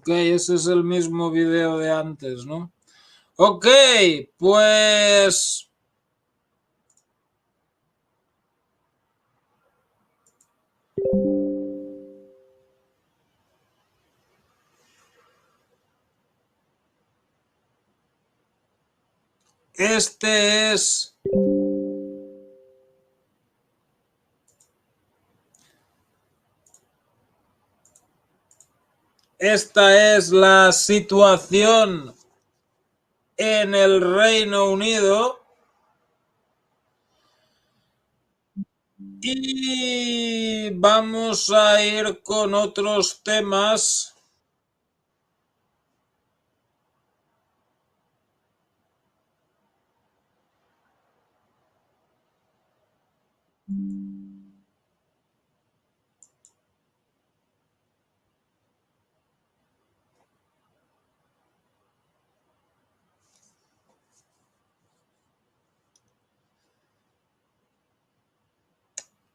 Ok, ese es el mismo video de antes, ¿no? Ok, pues... Este es... Esta es la situación en el Reino Unido. Y vamos a ir con otros temas.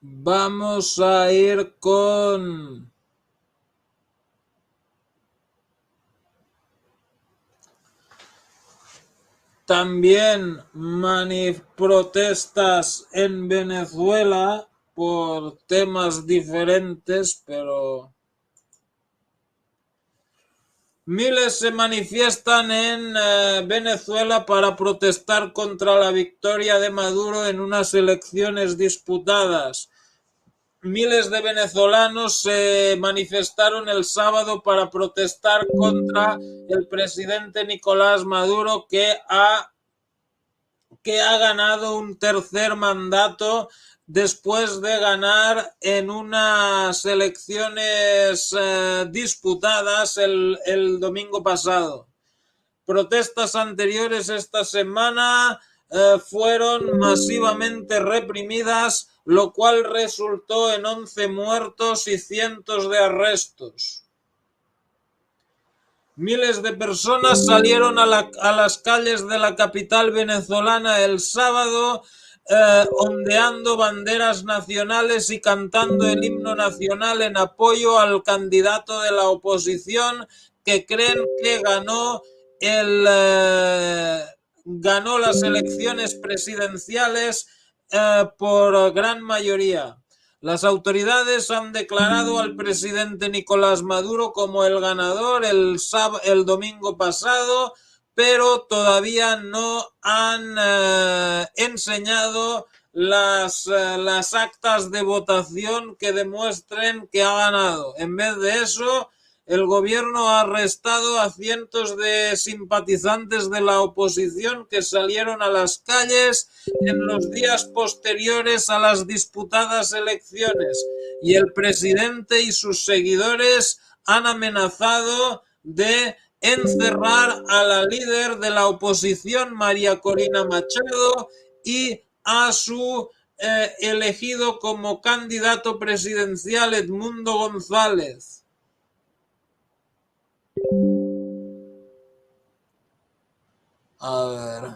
Vamos a ir con... También protestas en Venezuela por temas diferentes, pero miles se manifiestan en Venezuela para protestar contra la victoria de Maduro en unas elecciones disputadas. Miles de venezolanos se manifestaron el sábado para protestar contra el presidente Nicolás Maduro, que ha ganado un tercer mandato después de ganar en unas elecciones disputadas el domingo pasado. Protestas anteriores esta semana fueron masivamente reprimidas, lo cual resultó en 11 muertos y cientos de arrestos. Miles de personas salieron a las calles de la capital venezolana el sábado, ondeando banderas nacionales y cantando el himno nacional en apoyo al candidato de la oposición, que creen que ganó las elecciones presidenciales por gran mayoría. Las autoridades han declarado al presidente Nicolás Maduro como el ganador el domingo pasado, pero todavía no han enseñado las actas de votación que demuestren que ha ganado. En vez de eso, el gobierno ha arrestado a cientos de simpatizantes de la oposición que salieron a las calles en los días posteriores a las disputadas elecciones, y el presidente y sus seguidores han amenazado de encerrar a la líder de la oposición, María Corina Machado, y a su elegido como candidato presidencial, Edmundo González. A ver.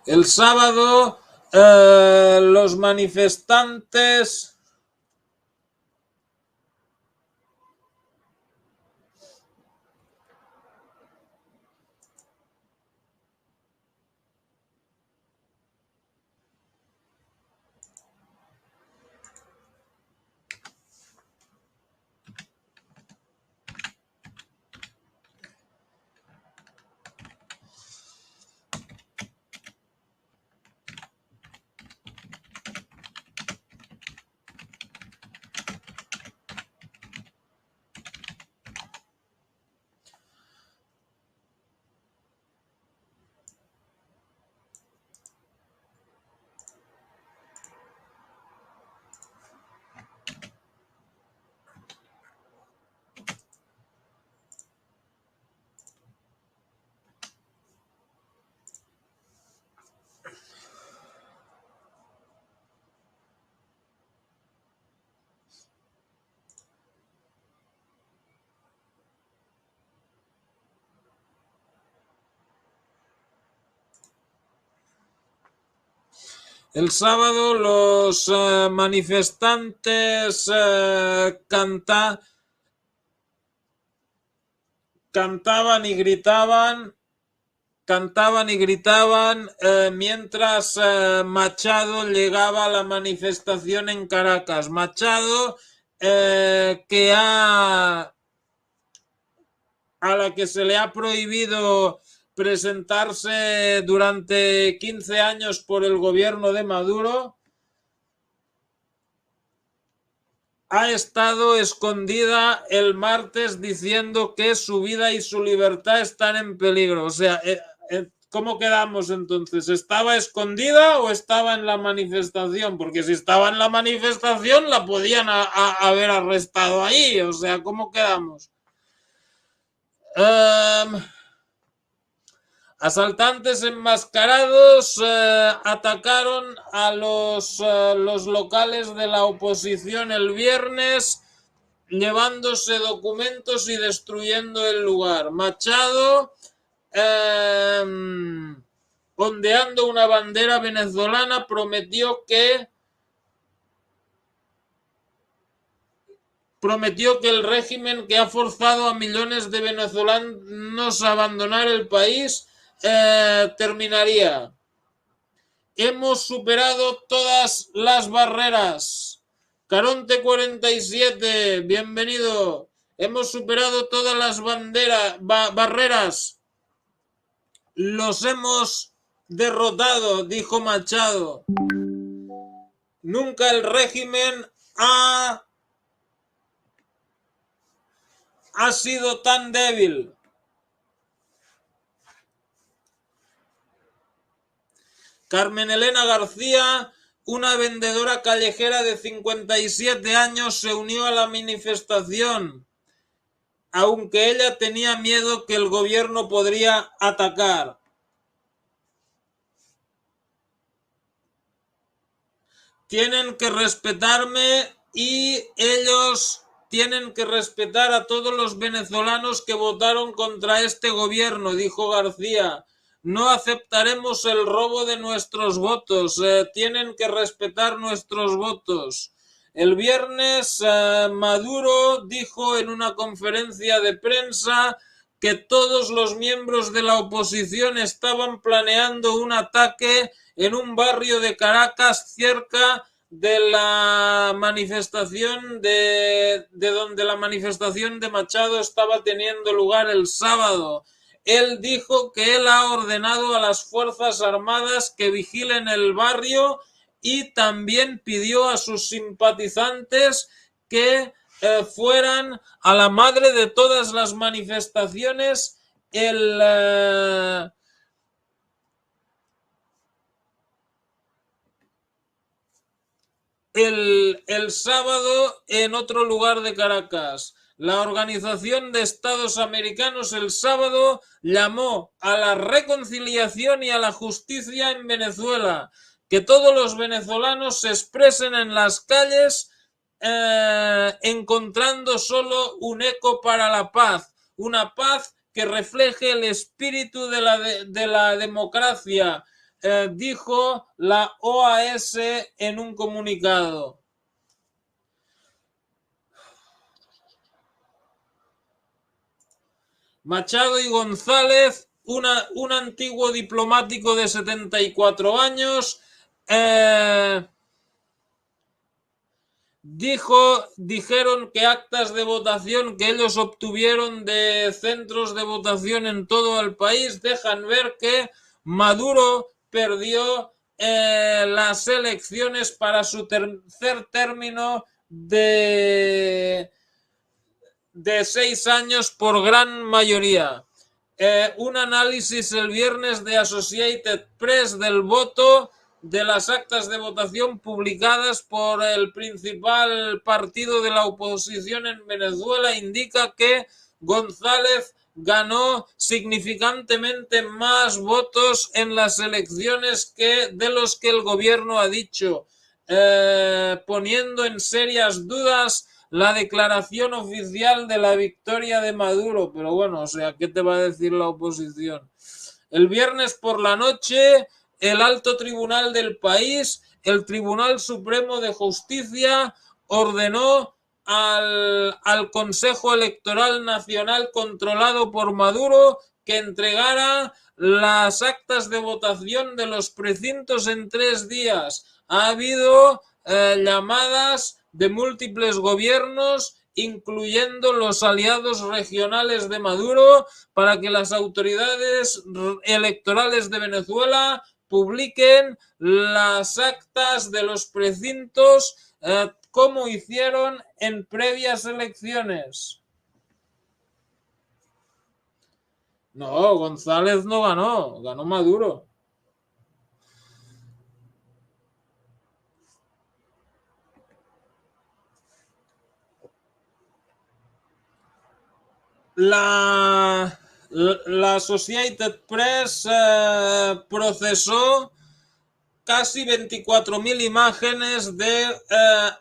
El sábado, los manifestantes... El sábado los manifestantes cantaban y gritaban mientras Machado llegaba a la manifestación en Caracas. Machado, que a la que se le ha prohibido presentarse durante 15 años por el gobierno de Maduro, ha estado escondida el martes diciendo que su vida y su libertad están en peligro. O sea, ¿cómo quedamos entonces? ¿Estaba escondida o estaba en la manifestación? Porque si estaba en la manifestación la podían haber arrestado ahí. O sea, ¿cómo quedamos? Asaltantes enmascarados atacaron a los locales de la oposición el viernes, llevándose documentos y destruyendo el lugar. Machado, ondeando una bandera venezolana, prometió que el régimen que ha forzado a millones de venezolanos a abandonar el país terminaría. Hemos superado todas las barreras. Caronte 47, bienvenido. Hemos superado todas las barreras. Los hemos derrotado, dijo Machado. Nunca el régimen ha sido tan débil. Carmen Elena García, una vendedora callejera de 57 años, se unió a la manifestación, aunque ella tenía miedo que el gobierno podría atacar. Tienen que respetarme y ellos tienen que respetar a todos los venezolanos que votaron contra este gobierno, dijo García. No aceptaremos el robo de nuestros votos. Tienen que respetar nuestros votos. El viernes, Maduro dijo en una conferencia de prensa que todos los miembros de la oposición estaban planeando un ataque en un barrio de Caracas cerca de la manifestación de donde la manifestación de Machado estaba teniendo lugar el sábado. Él dijo que él ha ordenado a las Fuerzas Armadas que vigilen el barrio y también pidió a sus simpatizantes que fueran a la madre de todas las manifestaciones el sábado en otro lugar de Caracas. La Organización de Estados Americanos el sábado llamó a la reconciliación y a la justicia en Venezuela, que todos los venezolanos se expresen en las calles encontrando solo un eco para la paz, una paz que refleje el espíritu de la democracia, dijo la OAS en un comunicado. Machado y González, un antiguo diplomático de 74 años, dijeron que actas de votación que ellos obtuvieron de centros de votación en todo el país dejan ver que Maduro perdió las elecciones para su tercer término de 6 años por gran mayoría. Un análisis el viernes de Associated Press del voto de las actas de votación publicadas por el principal partido de la oposición en Venezuela indica que González ganó significantemente más votos en las elecciones de los que el gobierno ha dicho, poniendo en serias dudas la declaración oficial de la victoria de Maduro. Pero bueno, o sea, ¿qué te va a decir la oposición? El viernes por la noche, el alto tribunal del país, el Tribunal Supremo de Justicia, ordenó al Consejo Electoral Nacional controlado por Maduro que entregara las actas de votación de los precintos en 3 días. Ha habido llamadas de múltiples gobiernos, incluyendo los aliados regionales de Maduro, para que las autoridades electorales de Venezuela publiquen las actas de los precintos como hicieron en previas elecciones. No, González no ganó, ganó Maduro. La Associated Press procesó casi 24.000 imágenes de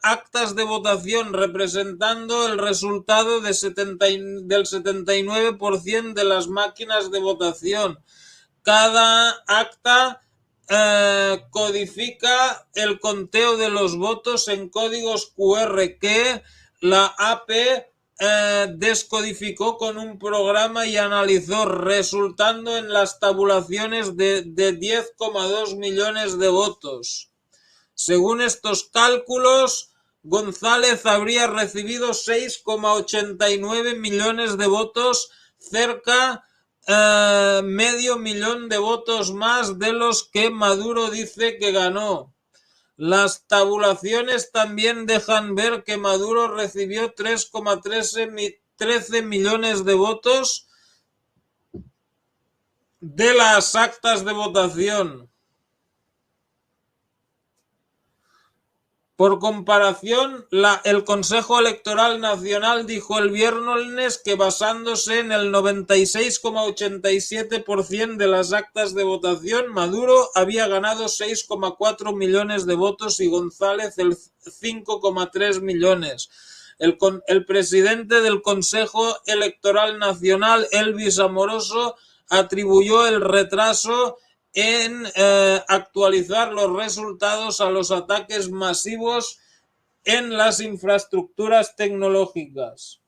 actas de votación representando el resultado del 79% de las máquinas de votación. Cada acta codifica el conteo de los votos en códigos QR que la AP descodificó con un programa y analizó, resultando en las tabulaciones de 10,2 millones de votos. Según estos cálculos, González habría recibido 6,89 millones de votos, cerca medio millón de votos más de los que Maduro dice que ganó. Las tabulaciones también dejan ver que Maduro recibió 3,13 millones de votos de las actas de votación. Por comparación, el Consejo Electoral Nacional dijo el viernes que basándose en el 96,87% de las actas de votación, Maduro había ganado 6,4 millones de votos y González el 5,3 millones. El presidente del Consejo Electoral Nacional, Elvis Amoroso, atribuyó el retraso en actualizar los resultados a los ataques masivos en las infraestructuras tecnológicas.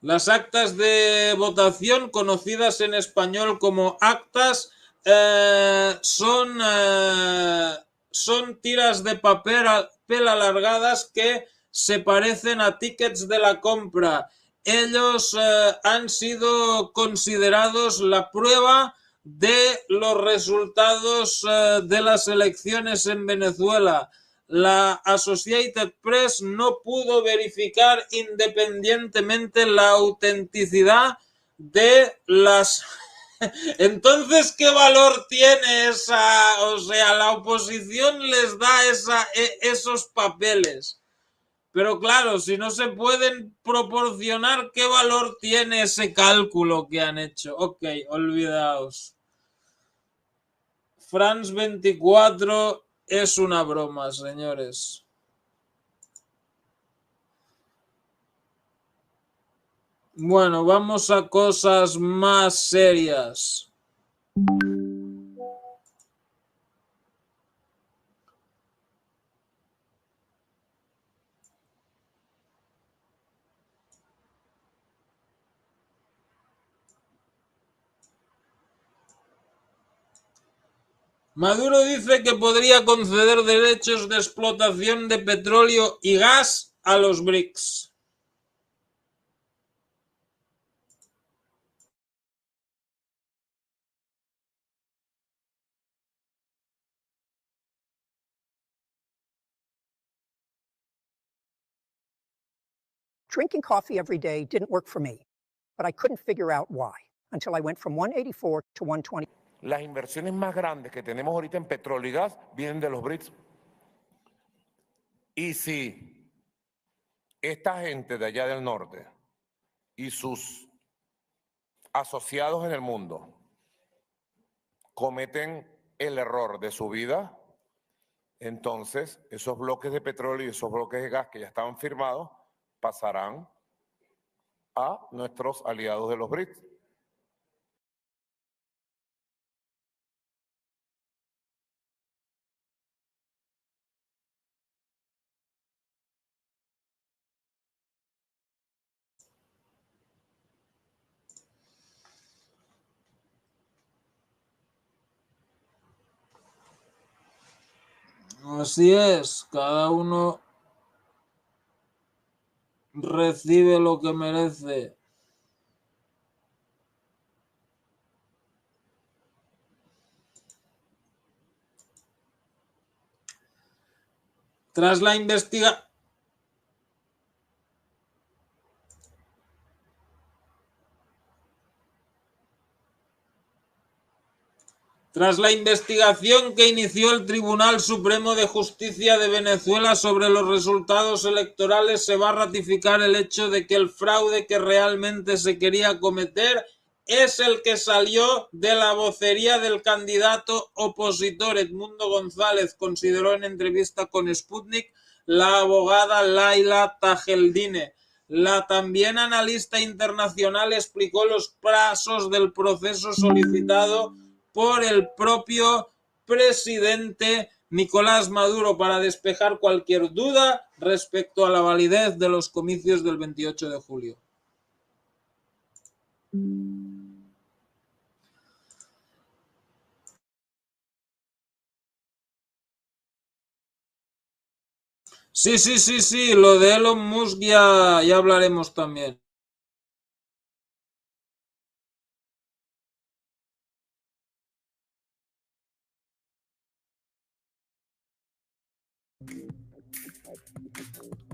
Las actas de votación, conocidas en español como actas, son tiras de papel alargadas que se parecen a tickets de la compra. Ellos han sido considerados la prueba de los resultados de las elecciones en Venezuela. La Associated Press no pudo verificar independientemente la autenticidad de las... Entonces, ¿qué valor tiene esa? O sea, la oposición les da esos papeles. Pero claro, si no se pueden proporcionar, ¿qué valor tiene ese cálculo que han hecho? Ok, olvidaos. France 24 es una broma, señores. Bueno, vamos a cosas más serias. Maduro dice que podría conceder derechos de explotación de petróleo y gas a los BRICS. Drinking coffee every day didn't work for me, but I couldn't figure out why until I went from 184 to 120. Las inversiones más grandes que tenemos ahorita en petróleo y gas vienen de los BRICS. Y si esta gente de allá del norte y sus asociados en el mundo cometen el error de su vida, entonces esos bloques de petróleo y esos bloques de gas que ya estaban firmados pasarán a nuestros aliados de los BRICS. Así es, cada uno recibe lo que merece. Tras la investigación que inició el Tribunal Supremo de Justicia de Venezuela sobre los resultados electorales, se va a ratificar el hecho de que el fraude que realmente se quería cometer es el que salió de la vocería del candidato opositor. Edmundo González consideró en entrevista con Sputnik la abogada Laila Tajeldine. La también analista internacional explicó los pasos del proceso solicitado por el propio presidente Nicolás Maduro para despejar cualquier duda respecto a la validez de los comicios del 28 de julio. Sí, lo de Elon Musk ya hablaremos también.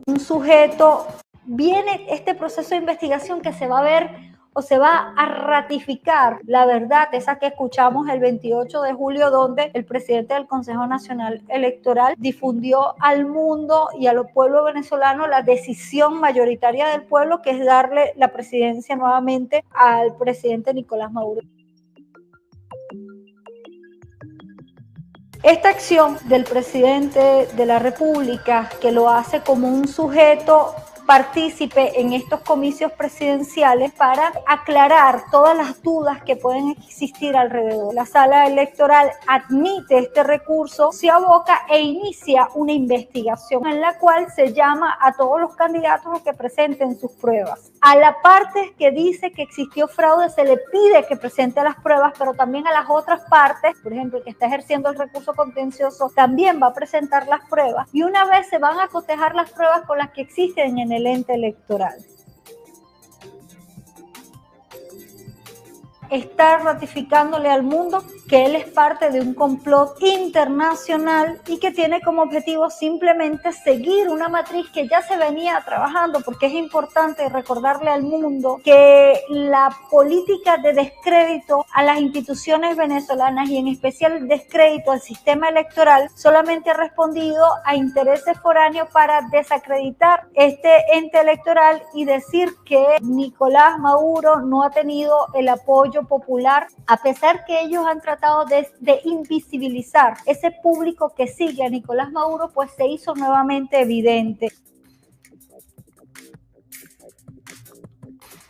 Un sujeto, viene este proceso de investigación que se va a ver o se va a ratificar la verdad, esa que escuchamos el 28 de julio, donde el presidente del Consejo Nacional Electoral difundió al mundo y a los pueblos venezolanos la decisión mayoritaria del pueblo, que es darle la presidencia nuevamente al presidente Nicolás Maduro. Esta acción del presidente de la República, que lo hace como un sujeto partícipe en estos comicios presidenciales para aclarar todas las dudas que pueden existir alrededor. La sala electoral admite este recurso, se aboca e inicia una investigación en la cual se llama a todos los candidatos a que presenten sus pruebas. A la parte que dice que existió fraude se le pide que presente las pruebas, pero también a las otras partes, por ejemplo, el que está ejerciendo el recurso contencioso también va a presentar las pruebas, y una vez se van a cotejar las pruebas con las que existen en el ente electoral. Está ratificándole al mundo que él es parte de un complot internacional y que tiene como objetivo simplemente seguir una matriz que ya se venía trabajando, porque es importante recordarle al mundo que la política de descrédito a las instituciones venezolanas y en especial el descrédito al sistema electoral solamente ha respondido a intereses foráneos para desacreditar este ente electoral y decir que Nicolás Maduro no ha tenido el apoyo popular, a pesar que ellos han tratado de invisibilizar ese público que sigue a Nicolás Maduro, pues se hizo nuevamente evidente.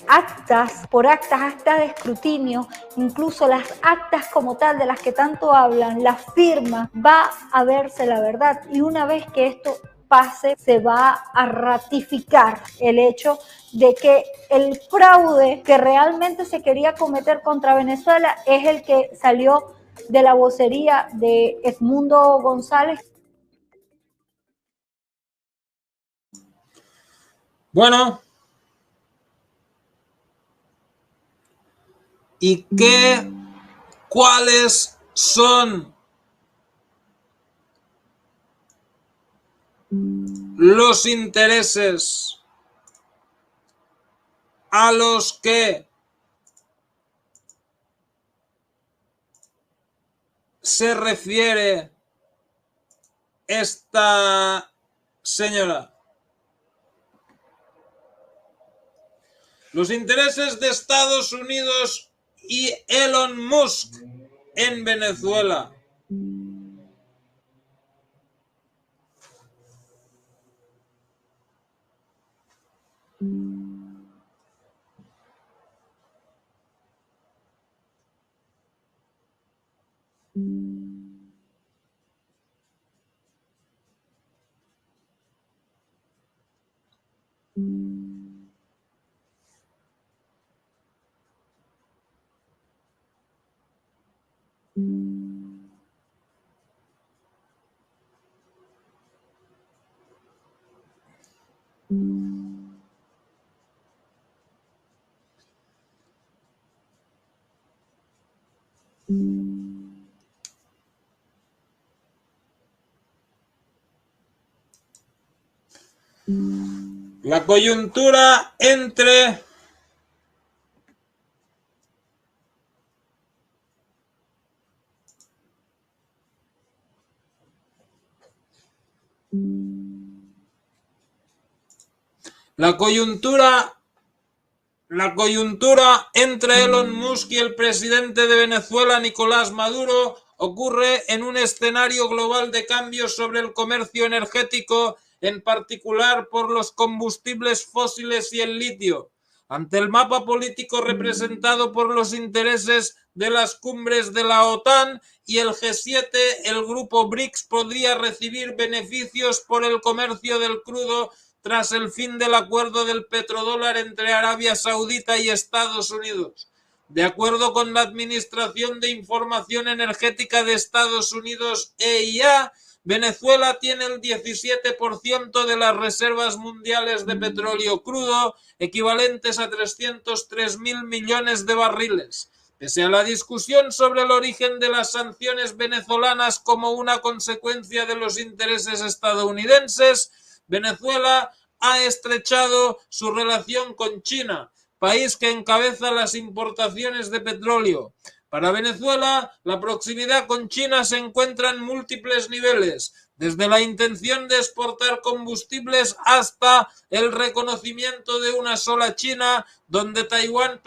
Actas de escrutinio, incluso las actas como tal de las que tanto hablan, las firmas, va a verse la verdad, y una vez que esto pase se va a ratificar el hecho de que el fraude que realmente se quería cometer contra Venezuela es el que salió de la vocería de Edmundo González. Bueno, ¿y cuáles son los intereses a los que se refiere esta señora? Los intereses de Estados Unidos y Elon Musk en Venezuela. La coyuntura entre La coyuntura entre Elon Musk y el presidente de Venezuela, Nicolás Maduro, ocurre en un escenario global de cambios sobre el comercio energético, en particular por los combustibles fósiles y el litio. Ante el mapa político representado por los intereses de las cumbres de la OTAN y el G7, el grupo BRICS podría recibir beneficios por el comercio del crudo tras el fin del acuerdo del petrodólar entre Arabia Saudita y Estados Unidos. De acuerdo con la Administración de Información Energética de Estados Unidos, EIA, Venezuela tiene el 17% de las reservas mundiales de petróleo crudo, equivalentes a 303.000 millones de barriles. Pese a la discusión sobre el origen de las sanciones venezolanas como una consecuencia de los intereses estadounidenses, Venezuela ha estrechado su relación con China, país que encabeza las importaciones de petróleo. Para Venezuela, la proximidad con China se encuentra en múltiples niveles, desde la intención de exportar combustibles hasta el reconocimiento de una sola China, donde Taiwán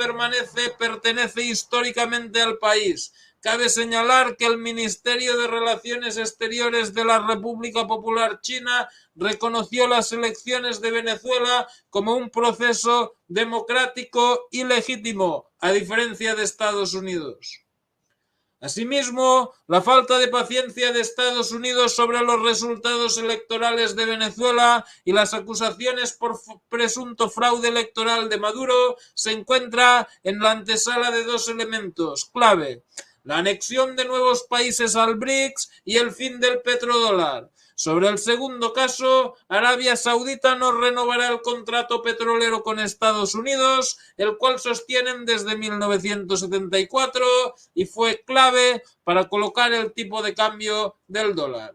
pertenece históricamente al país. Cabe señalar que el Ministerio de Relaciones Exteriores de la República Popular China reconoció las elecciones de Venezuela como un proceso democrático y legítimo, a diferencia de Estados Unidos. Asimismo, la falta de paciencia de Estados Unidos sobre los resultados electorales de Venezuela y las acusaciones por presunto fraude electoral de Maduro se encuentra en la antesala de dos elementos clave: la anexión de nuevos países al BRICS y el fin del petrodólar. Sobre el segundo caso, Arabia Saudita no renovará el contrato petrolero con Estados Unidos, el cual sostienen desde 1974 y fue clave para colocar el tipo de cambio del dólar.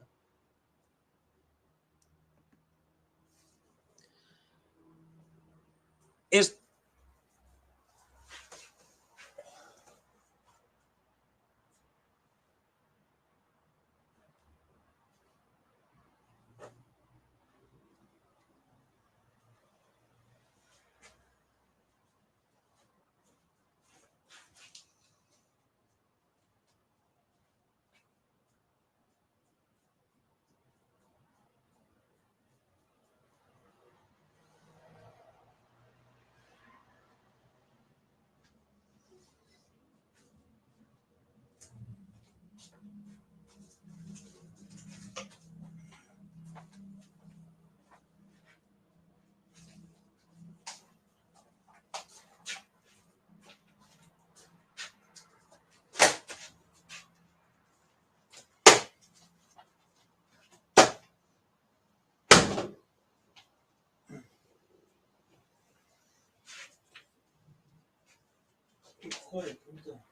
Joder, puta.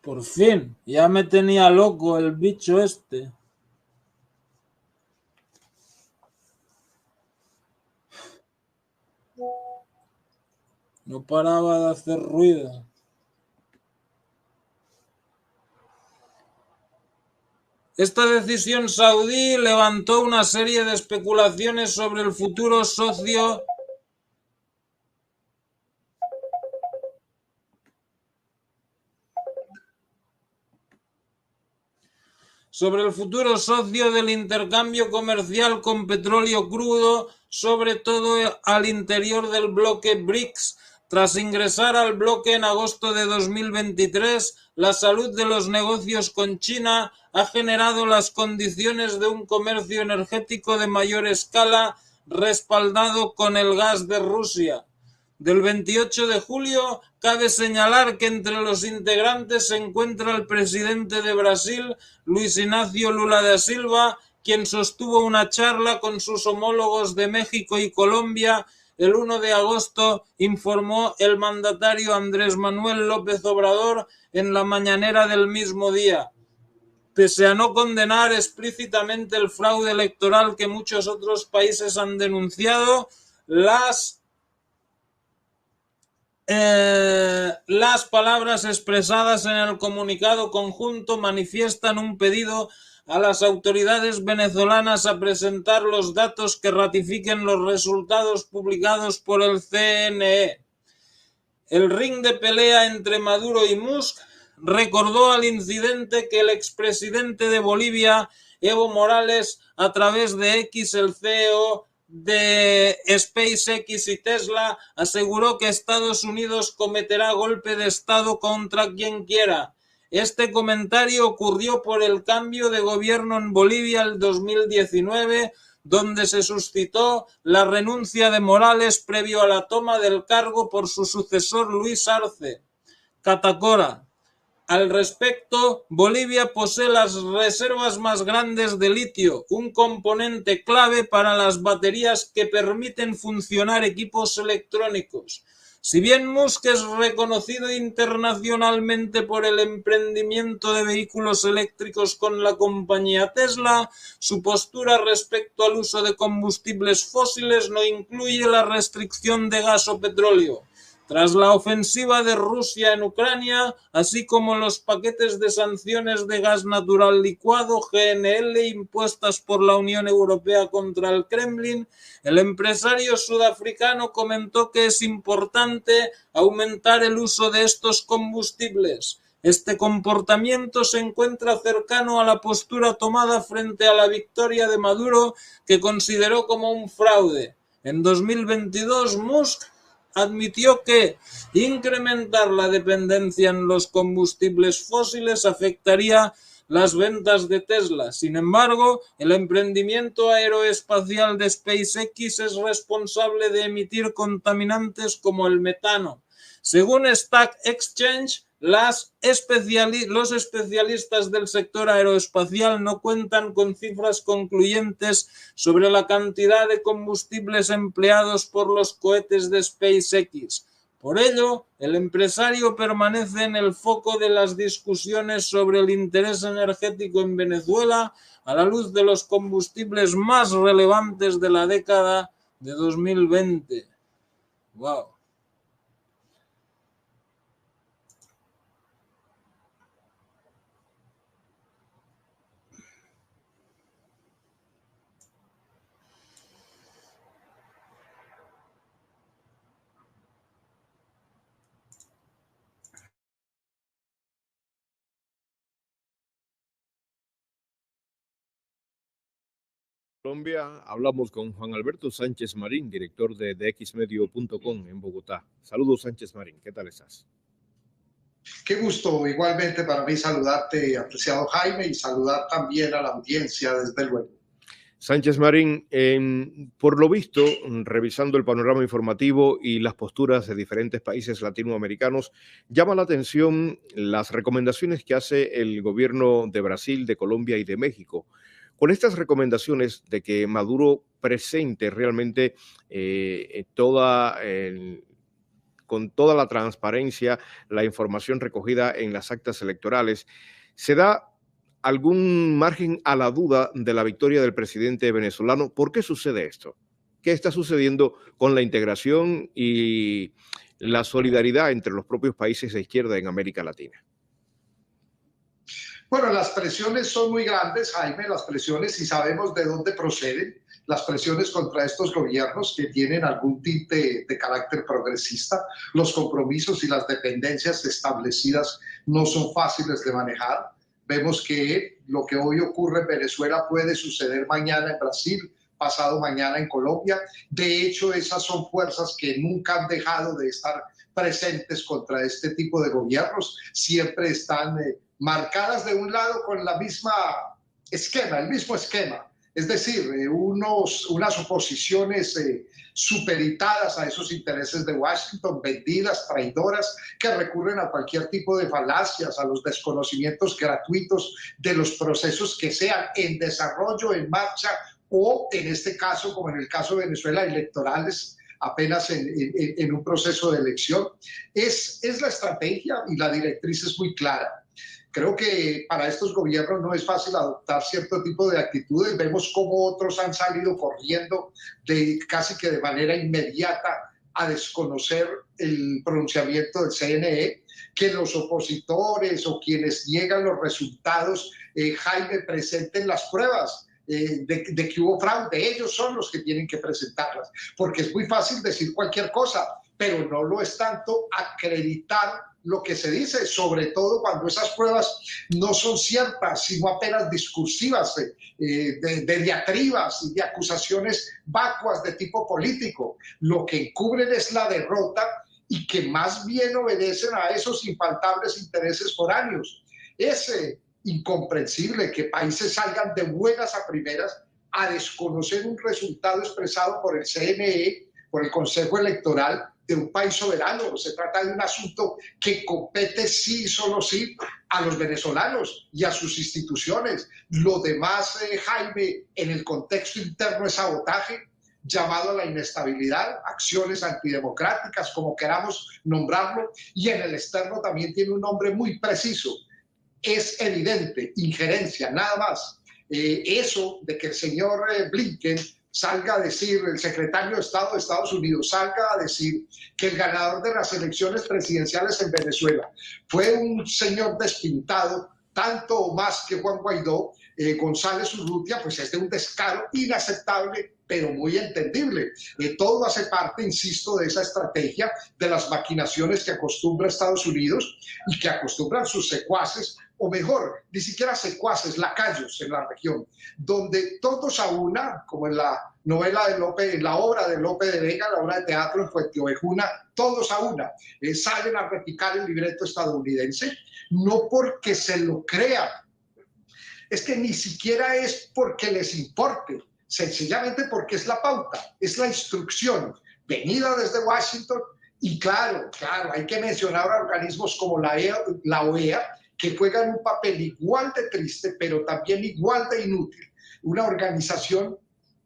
Por fin, ya me tenía loco el bicho este. No paraba de hacer ruido. Esta decisión saudí levantó una serie de especulaciones sobre el futuro socio del intercambio comercial con petróleo crudo, sobre todo al interior del bloque BRICS. Tras ingresar al bloque en agosto de 2023, la salud de los negocios con China ha generado las condiciones de un comercio energético de mayor escala, respaldado con el gas de Rusia. Del 28 de julio, cabe señalar que entre los integrantes se encuentra el presidente de Brasil, Luis Ignacio Lula da Silva, quien sostuvo una charla con sus homólogos de México y Colombia. El 1 de agosto informó el mandatario Andrés Manuel López Obrador en la mañanera del mismo día. Pese a no condenar explícitamente el fraude electoral que muchos otros países han denunciado, las palabras expresadas en el comunicado conjunto manifiestan un pedido a las autoridades venezolanas a presentar los datos que ratifiquen los resultados publicados por el CNE. El ring de pelea entre Maduro y Musk recordó al incidente que el expresidente de Bolivia, Evo Morales, a través de X, el CEO de SpaceX y Tesla, aseguró que Estados Unidos cometerá golpe de Estado contra quien quiera. Este comentario ocurrió por el cambio de gobierno en Bolivia el 2019, donde se suscitó la renuncia de Morales previo a la toma del cargo por su sucesor Luis Arce. Catacora. Al respecto, Bolivia posee las reservas más grandes de litio, un componente clave para las baterías que permiten funcionar equipos electrónicos. Si bien Musk es reconocido internacionalmente por el emprendimiento de vehículos eléctricos con la compañía Tesla, su postura respecto al uso de combustibles fósiles no incluye la restricción de gas o petróleo. Tras la ofensiva de Rusia en Ucrania, así como los paquetes de sanciones de gas natural licuado GNL impuestas por la Unión Europea contra el Kremlin, el empresario sudafricano comentó que es importante aumentar el uso de estos combustibles. Este comportamiento se encuentra cercano a la postura tomada frente a la victoria de Maduro, que consideró como un fraude. En 2022, Musk admitió que incrementar la dependencia en los combustibles fósiles afectaría las ventas de Tesla. Sin embargo, el emprendimiento aeroespacial de SpaceX es responsable de emitir contaminantes como el metano. Según Stack Exchange, los especialistas del sector aeroespacial no cuentan con cifras concluyentes sobre la cantidad de combustibles empleados por los cohetes de SpaceX. Por ello, el empresario permanece en el foco de las discusiones sobre el interés energético en Venezuela a la luz de los combustibles más relevantes de la década de 2020. ¡Wow! Colombia, hablamos con Juan Alberto Sánchez Marín, director de dxmedio.com en Bogotá. Saludos, Sánchez Marín, ¿qué tal estás? Qué gusto, igualmente para mí saludarte, apreciado Jaime, y saludar también a la audiencia, desde luego. Sánchez Marín, por lo visto, revisando el panorama informativo y las posturas de diferentes países latinoamericanos, llama la atención las recomendaciones que hace el gobierno de Brasil, de Colombia y de México. Con estas recomendaciones de que Maduro presente realmente con toda la transparencia la información recogida en las actas electorales, ¿se da algún margen a la duda de la victoria del presidente venezolano? ¿Por qué sucede esto? qué está sucediendo con la integración y la solidaridad entre los propios países de izquierda en América Latina. Bueno, las presiones son muy grandes, Jaime, las presiones, y sabemos de dónde proceden, las presiones contra estos gobiernos que tienen algún tinte de carácter progresista. Los compromisos y las dependencias establecidas no son fáciles de manejar. Vemos que lo que hoy ocurre en Venezuela puede suceder mañana en Brasil, pasado mañana en Colombia. De hecho, esas son fuerzas que nunca han dejado de estar presentes contra este tipo de gobiernos. Siempre están marcadas de un lado con la misma esquema, el mismo esquema. Es decir, unas oposiciones supeditadas a esos intereses de Washington, vendidas, traidoras, que recurren a cualquier tipo de falacias, a los desconocimientos gratuitos de los procesos que sean en desarrollo, en marcha, o en este caso, como en el caso de Venezuela, electorales, apenas en un proceso de elección. Es la estrategia y la directriz es muy clara. Creo que para estos gobiernos no es fácil adoptar cierto tipo de actitudes. Vemos cómo otros han salido corriendo casi que de manera inmediata a desconocer el pronunciamiento del CNE, que los opositores o quienes niegan los resultados, Jaime, presenten las pruebas de que hubo fraude. Ellos son los que tienen que presentarlas, porque es muy fácil decir cualquier cosa, pero no lo es tanto acreditar lo que se dice, sobre todo cuando esas pruebas no son ciertas, sino apenas discursivas, de diatribas y de acusaciones vacuas de tipo político. Lo que encubren es la derrota y que más bien obedecen a esos infaltables intereses foráneos. Es incomprensible que países salgan de buenas a primeras a desconocer un resultado expresado por el CNE, por el Consejo Electoral de un país soberano. Se trata de un asunto que compete sí, solo sí, a los venezolanos y a sus instituciones. Lo demás, Jaime, en el contexto interno es sabotaje, llamado a la inestabilidad, acciones antidemocráticas, como queramos nombrarlo, y en el externo también tiene un nombre muy preciso. Es evidente, injerencia, nada más. Eso de que el señor Blinken salga a decir, el secretario de Estado de Estados Unidos salga a decir que el ganador de las elecciones presidenciales en Venezuela fue un señor despintado, tanto o más que Juan Guaidó, González Urrutia, pues es de un descaro inaceptable, pero muy entendible. Todo hace parte, insisto, de esa estrategia de las maquinaciones que acostumbra Estados Unidos y que acostumbran sus secuaces, o mejor, ni siquiera secuaces, lacayos en la región, donde todos a una, como en la novela de Lope, en la obra de Lope de Vega, la obra de teatro en Fuenteovejuna, todos a una, salen a repicar el libreto estadounidense, no porque se lo crean, es que ni siquiera es porque les importe, sencillamente porque es la pauta, es la instrucción venida desde Washington. Y claro, hay que mencionar a organismos como la OEA, que juegan un papel igual de triste, pero también igual de inútil. Una organización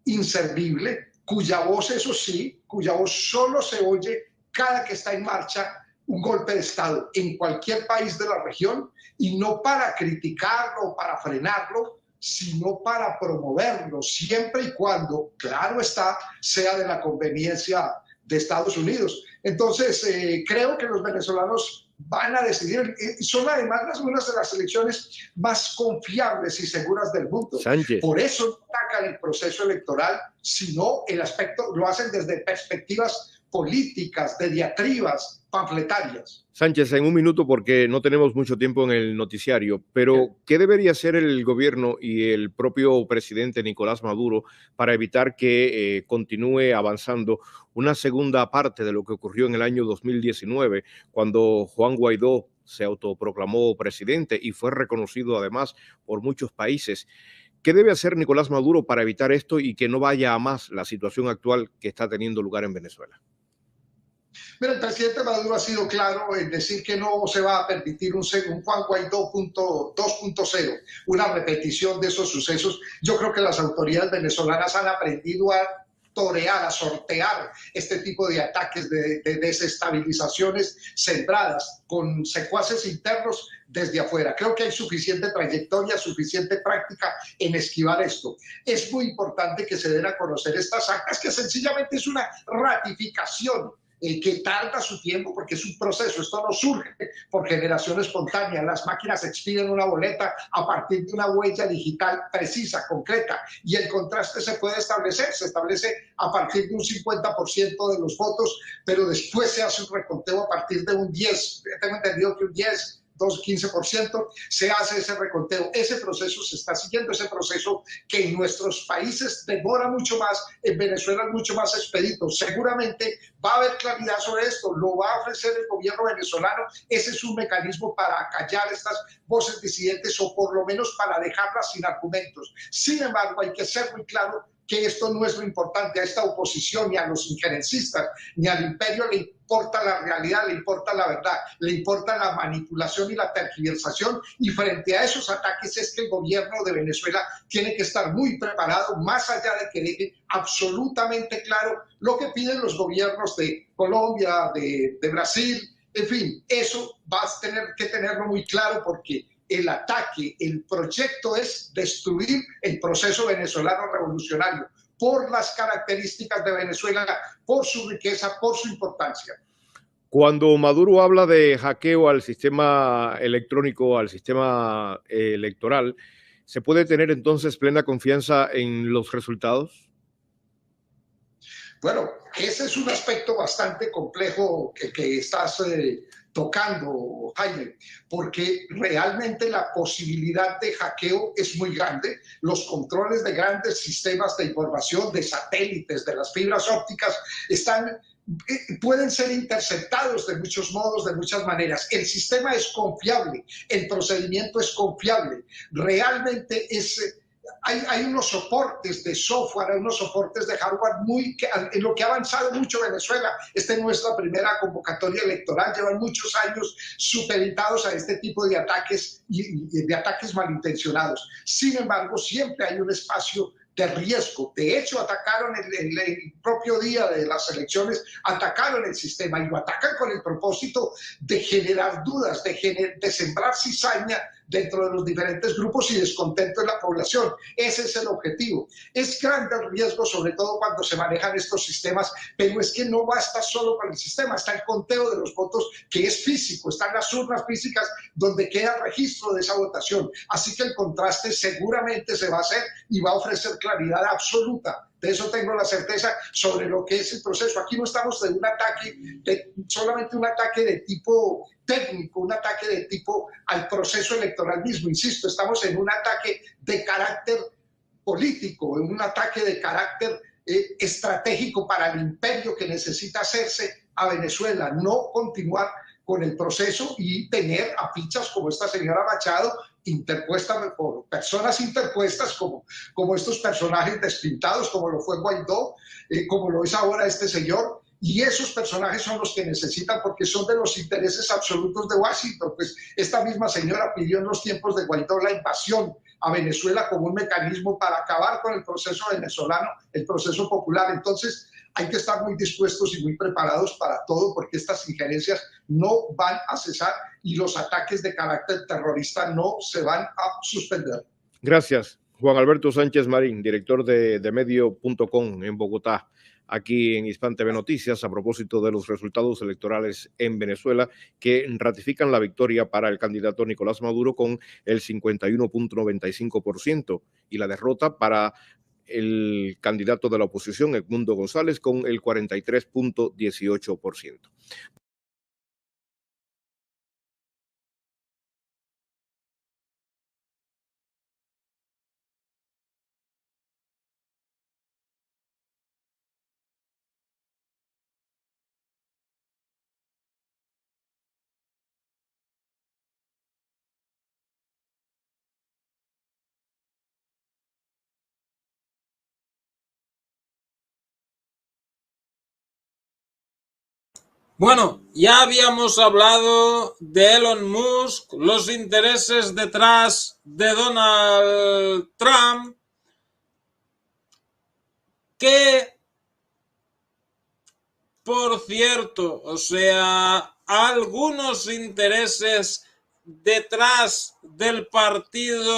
inservible, cuya voz, eso sí, cuya voz solo se oye cada que está en marcha un golpe de Estado en cualquier país de la región, y no para criticarlo o para frenarlo, sino para promoverlo, siempre y cuando, claro está, sea de la conveniencia de Estados Unidos. Entonces, creo que los venezolanos van a decidir, son además unas de las elecciones más confiables y seguras del mundo. Sánchez. Por eso no atacan el proceso electoral, sino el aspecto, lo hacen desde perspectivas políticas, de diatribas, panfletarias. Sánchez, en un minuto, porque no tenemos mucho tiempo en el noticiario, pero ¿qué debería hacer el gobierno y el propio presidente Nicolás Maduro para evitar que continúe avanzando una segunda parte de lo que ocurrió en el año 2019, cuando Juan Guaidó se autoproclamó presidente y fue reconocido además por muchos países? ¿Qué debe hacer Nicolás Maduro para evitar esto y que no vaya a más la situación actual que está teniendo lugar en Venezuela? Mira, el presidente Maduro ha sido claro en decir que no se va a permitir un Juan Guaidó 2.0, una repetición de esos sucesos. Yo creo que las autoridades venezolanas han aprendido a torear, a sortear este tipo de ataques, de desestabilizaciones sembradas con secuaces internos desde afuera. Creo que hay suficiente trayectoria, suficiente práctica en esquivar esto. Es muy importante que se den a conocer estas actas, que sencillamente es una ratificación que tarda su tiempo porque es un proceso. Esto no surge por generación espontánea. Las máquinas expiden una boleta a partir de una huella digital precisa, concreta, y el contraste se puede establecer, se establece a partir de un 50% de los votos, pero después se hace un reconteo a partir de un 10%. Tengo entendido que un 10%, 15%, se hace ese reconteo. Ese proceso se está siguiendo, ese proceso que en nuestros países demora mucho más, en Venezuela es mucho más expedito. Seguramente va a haber claridad sobre esto, lo va a ofrecer el gobierno venezolano. Ese es un mecanismo para callar estas voces disidentes o por lo menos para dejarlas sin argumentos. Sin embargo, hay que ser muy claro que esto no es lo importante. A esta oposición, ni a los injerencistas, ni al imperio le importa la realidad, le importa la verdad, le importa la manipulación y la tergiversación, y frente a esos ataques es que el gobierno de Venezuela tiene que estar muy preparado, más allá de que deje absolutamente claro lo que piden los gobiernos de Colombia, de Brasil, en fin, eso va a tener que tenerlo muy claro porque el ataque, el proyecto es destruir el proceso venezolano revolucionario por las características de Venezuela, por su riqueza, por su importancia. Cuando Maduro habla de hackeo al sistema electrónico, al sistema electoral, ¿se puede tener entonces plena confianza en los resultados? Bueno, ese es un aspecto bastante complejo que estás tocando, Jaime, porque realmente la posibilidad de hackeo es muy grande. Los controles de grandes sistemas de información, de satélites, de las fibras ópticas, pueden ser interceptados de muchos modos, de muchas maneras. El sistema es confiable, el procedimiento es confiable. Realmente hay unos soportes de software, hay unos soportes de hardware en lo que ha avanzado mucho Venezuela. Esta no es la primera convocatoria electoral, llevan muchos años supeditados a este tipo de ataques y de ataques malintencionados. Sin embargo, siempre hay un espacio de riesgo. De hecho, atacaron el propio día de las elecciones, atacaron el sistema y lo atacan con el propósito de generar dudas, de sembrar cizaña dentro de los diferentes grupos y descontento en la población. Ese es el objetivo. Es grande el riesgo, sobre todo cuando se manejan estos sistemas, pero es que no basta solo con el sistema, está el conteo de los votos que es físico, están las urnas físicas donde queda registro de esa votación. Así que el contraste seguramente se va a hacer y va a ofrecer claridad absoluta. De eso tengo la certeza sobre lo que es el proceso. Aquí no estamos de un ataque, solamente un ataque de tipo técnico, un ataque de tipo al proceso electoral mismo. Insisto, estamos en un ataque de carácter político, en un ataque de carácter estratégico para el imperio que necesita hacerse a Venezuela, no continuar con el proceso y tener a fichas como esta señora Machado interpuesta por personas interpuestas como estos personajes despintados, como lo fue Guaidó, como lo es ahora este señor. Y esos personajes son los que necesitan porque son de los intereses absolutos de Washington. Pues esta misma señora pidió en los tiempos de Guaidó la invasión a Venezuela como un mecanismo para acabar con el proceso venezolano, el proceso popular. Entonces hay que estar muy dispuestos y muy preparados para todo porque estas injerencias no van a cesar y los ataques de carácter terrorista no se van a suspender. Gracias. Juan Alberto Sánchez Marín, director de Medio.com en Bogotá, aquí en Hispan TV Noticias, a propósito de los resultados electorales en Venezuela que ratifican la victoria para el candidato Nicolás Maduro con el 51.95% y la derrota para el candidato de la oposición, Edmundo González, con el 43.18%. Bueno, ya habíamos hablado de Elon Musk, los intereses detrás de Donald Trump, que por cierto, o sea, algunos intereses detrás del partido